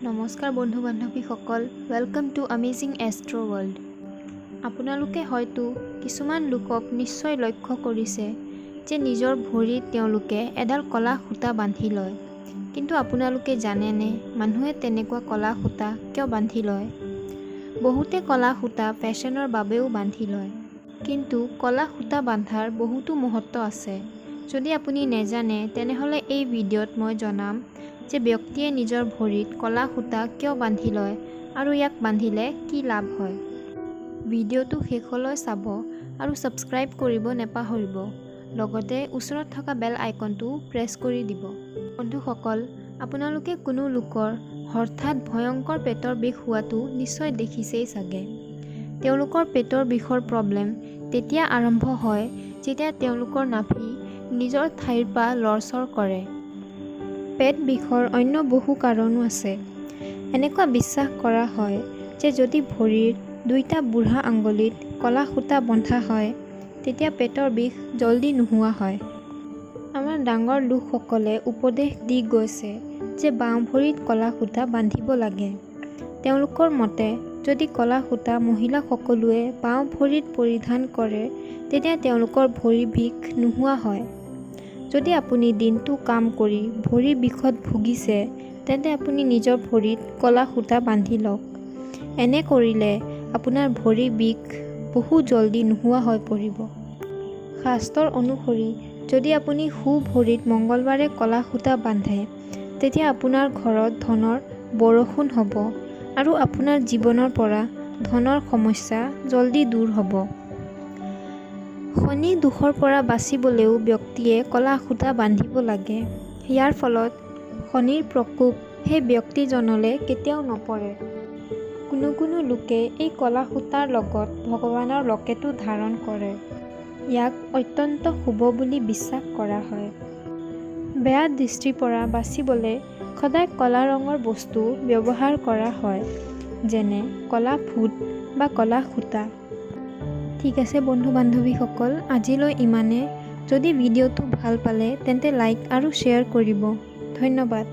নমস্কাৰ বন্ধু বান্ধৱীসকল, welcome to amazing astro' world. আপোনালোকে হয়তো কিছুমান লোকক নিশ্চয় লক্ষ্য কৰিছে যে নিজৰ ভৰিত তেওঁলোকে এডাল কলা সূতা বান্ধি লয়। কিন্তু আপোনালোকে জানেনে মানুহে তেনেকুৱা কলা সূতা কিয় বান্ধি লয়? বহুতে কলা সূতা ফেশ্বনৰ বাবেও বান্ধি লয়, কিন্তু কলা সূতা বান্ধাৰ বহুতো মহত্ব আছে। যদি আপুনি নেজানে তেনেহ'লে এই ভিডিঅ'ত মই জনাম যে ব্যক্তিয়ে নিজৰ ভৰিত কলা সূতা কিয় বান্ধি লয় আৰু ইয়াক বান্ধিলে কি লাভ হয়। ভিডিঅ'টো শেষলৈ চাব আৰু ছাবস্ক্ৰাইব কৰিব নেপাহৰিব। লগতে ওচৰত থকা বেল আইকনটো প্ৰেছ কৰি দিব। বন্ধুসকল, আপোনালোকে কোনো লোকৰ হঠাৎ ভয়ংকৰ পেটৰ বিষ হোৱাটো নিশ্চয় দেখিছেই চাগে। তেওঁলোকৰ পেটৰ বিষৰ প্ৰব্লেম তেতিয়া আৰম্ভ হয় যেতিয়া তেওঁলোকৰ নাভি নিজৰ ঠাইৰ পৰা লৰচৰ কৰে। পেট বিষৰ অন্য বহু কাৰণো আছে। এনেকুৱা বিশ্বাস কৰা হয় যে যদি ভৰিৰ দুইটা বুঢ়া আঙুলিত কলা সূতা বন্ধা হয় তেতিয়া পেটৰ বিষ জলদি নোহোৱা হয়। আমাৰ ডাঙৰ লোকসকলে উপদেশ দি গৈছে যে বাওঁ ভৰিত কলা সূতা বান্ধিব লাগে। তেওঁলোকৰ মতে যদি কলা সূতা মহিলা সকলোৱে বাওঁ ভৰিত পৰিধান কৰে তেতিয়া তেওঁলোকৰ ভৰি বিষ নোহোৱা হয়। যদি আপুনি দিনটো কাম কৰি ভৰি বিষত ভুগিছে তেন্তে আপুনি নিজৰ ভৰিত কলা সূতা বান্ধি লওক। এনে কৰিলে আপোনাৰ ভৰি বিষ বহু জলদি নোহোৱা হৈ পৰিব। শাস্ত্ৰৰ অনুসৰি যদি আপুনি সোঁ ভৰিত মঙ্গলবাৰে কলা সূতা বান্ধে তেতিয়া আপোনাৰ ঘৰত ধনৰ বৰষুণ হ'ব আৰু আপোনাৰ জীৱনৰ পৰা ধনৰ সমস্যা জলদি দূৰ হ'ব। শনি দোষৰ পৰা বাচিবলৈও ব্যক্তিয়ে কলা সূতা বান্ধিব লাগে। ইয়াৰ ফলত শনিৰ প্ৰকোপ সেই ব্যক্তিজনলৈ কেতিয়াও নপৰে। কোনো লোকে এই কলা সূতাৰ লগত ভগৱানৰ লকেটো ধাৰণ কৰে। ইয়াক অত্যন্ত শুভ বুলি বিশ্বাস কৰা হয়। বেয়া দৃষ্টিৰ পৰা বাচিবলৈ সদায় কলা ৰঙৰ বস্তু ব্যৱহাৰ কৰা হয়, যেনে কলা ফুট বা কলা সূতা। ঠিক আছে বন্ধু বান্ধৱীসকল, আজিলৈ ইমানে। যদি ভিডিঅ'টো ভাল পালে তেন্তে লাইক আৰু শ্বেয়াৰ কৰিব। ধন্যবাদ।